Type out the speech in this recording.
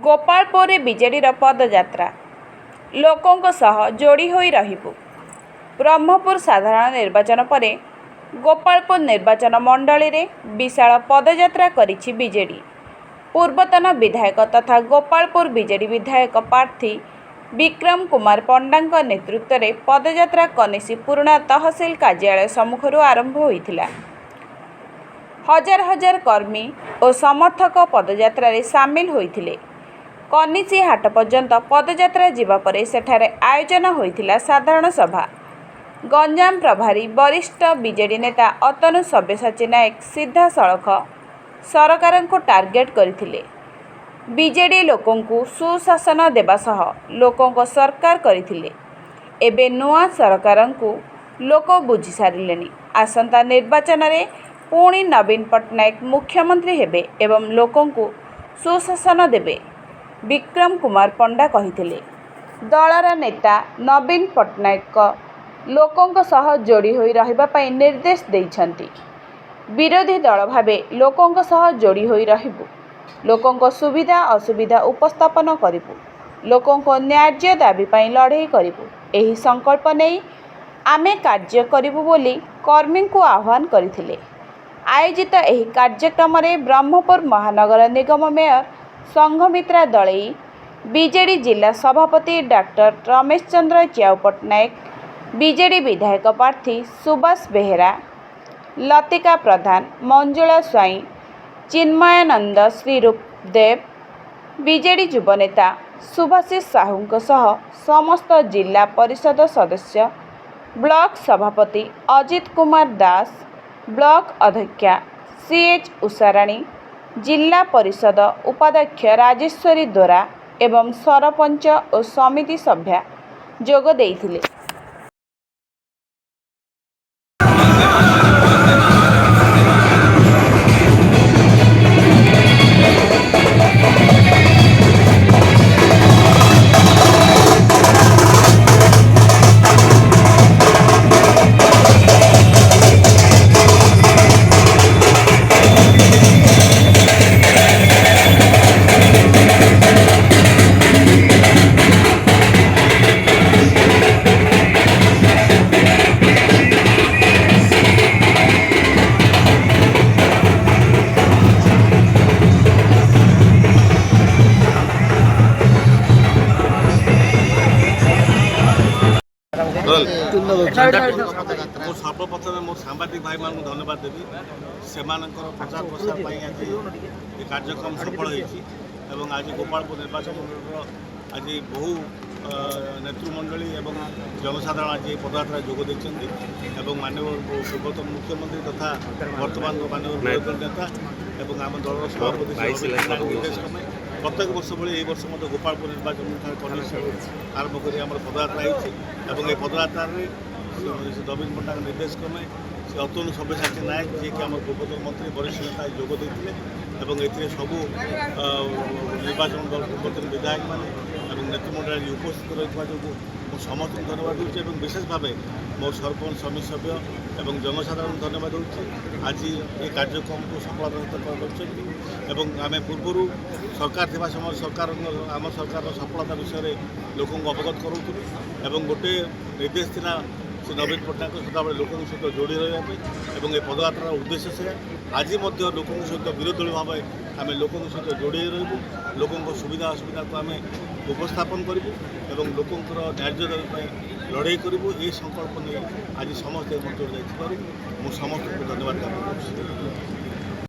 ଗୋପାଳପୁରରେ ବିଜେଡିର ପଦଯାତ୍ରା ଲୋକଙ୍କ ସହ ଯୋଡ଼ି ହୋଇ ରହିବୁ। ବ୍ରହ୍ମପୁର ସାଧାରଣ ନିର୍ବାଚନ ପରେ ଗୋପାଳପୁର ନିର୍ବାଚନ ମଣ୍ଡଳୀରେ ବିଶାଳ ପଦଯାତ୍ରା କରିଛି ବିଜେଡି। ପୂର୍ବତନ ବିଧାୟକ ତଥା ଗୋପାଳପୁର ବିଜେଡି ବିଧାୟକ ପ୍ରାର୍ଥୀ ବିକ୍ରମ କୁମାର ପଣ୍ଡାଙ୍କ ନେତୃତ୍ୱରେ ପଦଯାତ୍ରା କନିସି ପୁରୁଣା ତହସିଲ କାର୍ଯ୍ୟାଳୟ ସମ୍ମୁଖରୁ ଆରମ୍ଭ ହୋଇଥିଲା। ହଜାର ହଜାର କର୍ମୀ ଓ ସମର୍ଥକ ପଦଯାତ୍ରାରେ ସାମିଲ ହୋଇଥିଲେ। କନିସି ହାଟ ପର୍ଯ୍ୟନ୍ତ ପଦଯାତ୍ରା ଯିବା ପରେ ସେଠାରେ ଆୟୋଜନ ହୋଇଥିଲା ସାଧାରଣ ସଭା। ଗଞ୍ଜାମ ପ୍ରଭାରୀ ବରିଷ୍ଠ ବିଜେଡି ନେତା ଅତନୁ ସବ୍ୟସାଚୀ ନାୟକ ସିଧାସଳଖ ସରକାରଙ୍କୁ ଟାର୍ଗେଟ କରିଥିଲେ। ବିଜେଡି ଲୋକଙ୍କୁ ସୁଶାସନ ଦେବା ସହ ଲୋକଙ୍କ ସରକାର କରିଥିଲେ। ଏବେ ନୂଆ ସରକାରଙ୍କୁ ଲୋକ ବୁଝି ସାରିଲେଣି। ଆସନ୍ତା ନିର୍ବାଚନରେ ପୁଣି ନବୀନ ପଟ୍ଟନାୟକ ମୁଖ୍ୟମନ୍ତ୍ରୀ ହେବେ ଏବଂ ଲୋକଙ୍କୁ ସୁଶାସନ ଦେବେ, ବିକ୍ରମ କୁମାର ପଣ୍ଡା କହିଥିଲେ। ଦଳର ନେତା ନବୀନ ପଟ୍ଟନାୟକ ଲୋକଙ୍କ ସହ ଯୋଡ଼ି ହୋଇ ରହିବା ପାଇଁ ନିର୍ଦ୍ଦେଶ ଦେଇଛନ୍ତି। ବିରୋଧୀ ଦଳ ଭାବେ ଲୋକଙ୍କ ସହ ଯୋଡ଼ି ହୋଇ ରହିବୁ, ଲୋକଙ୍କ ସୁବିଧା ଅସୁବିଧା ଉପସ୍ଥାପନ କରିବୁ, ଲୋକଙ୍କ ନ୍ୟାଯ୍ୟ ଦାବି ପାଇଁ ଲଢ଼େଇ କରିବୁ, ଏହି ସଂକଳ୍ପ ନେଇ ଆମେ କାର୍ଯ୍ୟ କରିବୁ ବୋଲି କର୍ମୀଙ୍କୁ ଆହ୍ୱାନ କରିଥିଲେ। ଆୟୋଜିତ ଏହି କାର୍ଯ୍ୟକ୍ରମରେ ବ୍ରହ୍ମପୁର ମହାନଗର ନିଗମ ମେୟର ସଂଘମିତ୍ରା ଦଳେଇ, ବିଜେଡି ଜିଲ୍ଲା ସଭାପତି ଡାକ୍ତର ରମେଶ ଚନ୍ଦ୍ର ଚ୍ୟାଉ ପଟ୍ଟନାୟକ, ବିଜେଡି ବିଧାୟକ ପ୍ରାର୍ଥୀ ସୁବାସ ବେହେରା, ଲତିକା ପ୍ରଧାନ, ମଞ୍ଜୁଳା ସ୍ୱାଇଁ, ଚିନ୍ମୟାନନ୍ଦ ଶ୍ରୀରୂପ ଦେବ, ବିଜେଡି ଯୁବନେତା ସୁଭାଷିଷ ସାହୁଙ୍କ ସହ ସମସ୍ତ ଜିଲ୍ଲା ପରିଷଦ ସଦସ୍ୟ, ବ୍ଲକ ସଭାପତି ଅଜିତ କୁମାର ଦାସ, ବ୍ଲକ ଅଧ୍ୟକ୍ଷା ସିଏଚ ଉଷାରାଣୀ, ଜିଲ୍ଲା ପରିଷଦ ଉପାଧ୍ୟକ୍ଷ ରାଜେଶ୍ୱରୀ ଦୋରା ଏବଂ ସରପଞ୍ଚ ଓ ସମିତି ସଭ୍ୟା ଯୋଗ ଦେଇଥିଲେ। ମୁଁ ସର୍ବପ୍ରଥମେ ମୋ ସାମ୍ବାଦିକ ଭାଇମାନଙ୍କୁ ଧନ୍ୟବାଦ ଦେବି। ସେମାନଙ୍କର ପ୍ରଚାର ପ୍ରସାର ପାଇଁ ଆଜି ଏ କାର୍ଯ୍ୟକ୍ରମ ସଫଳ ହୋଇଛି ଏବଂ ଆଜି ଗୋପାଳପୁର ନିର୍ବାଚନ ମଣ୍ଡଳୀର ଆଜି ବହୁ ନେତୃମଣ୍ଡଳୀ ଏବଂ ଜନସାଧାରଣ ଆଜି ଏହି ପଦଯାତ୍ରାରେ ଯୋଗ ଦେଇଛନ୍ତି ଏବଂ ମାନ୍ୟବର ପୂର୍ବତନ ମୁଖ୍ୟମନ୍ତ୍ରୀ ତଥା ବର୍ତ୍ତମାନର ମାନ୍ୟବର ବିରୋଧୀ ନେତା ଏବଂ ଆମ ଦଳର ସଭାପତି ନିର୍ଦ୍ଦେଶ କ୍ରମେ ପ୍ରତ୍ୟେକ ବର୍ଷ ଭଳି ଏହି ବର୍ଷ ମଧ୍ୟ ଗୋପାଳପୁର ନିର୍ବାଚନ ଆରମ୍ଭ କରି ଆମର ପଦଯାତ୍ରା ହୋଇଛି ଏବଂ ଏହି ପଦଯାତ୍ରାରେ ନବୀନ ପଟ୍ଟନାୟକ ନିର୍ଦ୍ଦେଶ କ୍ରମେ ସେ ଅତନୁ ସବ୍ୟସାଚୀ ନାୟକ, ଯିଏକି ଆମର ପୂର୍ବତନ ମନ୍ତ୍ରୀ ବରିଷ୍ଠ ନେତା ଯୋଗ ଦେଇଥିଲେ ଏବଂ ଏଥିରେ ସବୁ ନିର୍ବାଚନ ଦଳ ପୂର୍ବତନ ବିଧାୟକମାନେ ଏବଂ ନେତୃମଣ୍ଡଳୀ ଉପସ୍ଥିତ ରହିଥିବା ଯୋଗୁଁ ମୁଁ ସମସ୍ତଙ୍କୁ ଧନ୍ୟବାଦ ଦେଉଛି ଏବଂ ବିଶେଷ ଭାବେ ମୋ ସରପଞ୍ଚ ସମିତି ସଭ୍ୟ ଏବଂ ଜନସାଧାରଣଙ୍କୁ ଧନ୍ୟବାଦ ଦେଉଛି। ଆଜି ଏ କାର୍ଯ୍ୟକ୍ରମକୁ ସଫଳତାର ସହିତ କରିଛନ୍ତି ଏବଂ ଆମେ ପୂର୍ବରୁ ସରକାର ଥିବା ସମୟରେ ଆମ ସରକାରର ସଫଳତା ବିଷୟରେ ଲୋକଙ୍କୁ ଅବଗତ କରାଉଥିଲୁ ଏବଂ ଗୋଟିଏ ନିର୍ଦ୍ଦେଶ ଥିଲା ସେ ନବୀନ ପଟ୍ଟନାୟକ ସଦାବେଳେ ଲୋକଙ୍କ ସହିତ ଯୋଡ଼ି ରହିବା ପାଇଁ ଏବଂ ଏ ପଦଯାତ୍ରାର ଉଦ୍ଦେଶ୍ୟ ସେୟା। ଆଜି ମଧ୍ୟ ଲୋକଙ୍କ ସହିତ ବିରୋଧୀ ଦଳ ଭାବେ ଆମେ ଲୋକଙ୍କ ସହିତ ଯୋଡ଼ି ରହିବୁ, ଲୋକଙ୍କ ସୁବିଧା ଅସୁବିଧାକୁ ଆମେ ଉପସ୍ଥାପନ କରିବୁ ଏବଂ ଲୋକଙ୍କର ନ୍ୟାଯ୍ୟ ଦାବି ପାଇଁ ଲଢ଼େଇ କରିବୁ। ଏହି ସଂକଳ୍ପ ନେଇ ଆଜି ସମସ୍ତେ ମଞ୍ଚରେ ଯାଇଥିବାରୁ ମୁଁ ସମସ୍ତଙ୍କୁ ଧନ୍ୟବାଦ ଜ୍ଞାପନ କରୁଛି।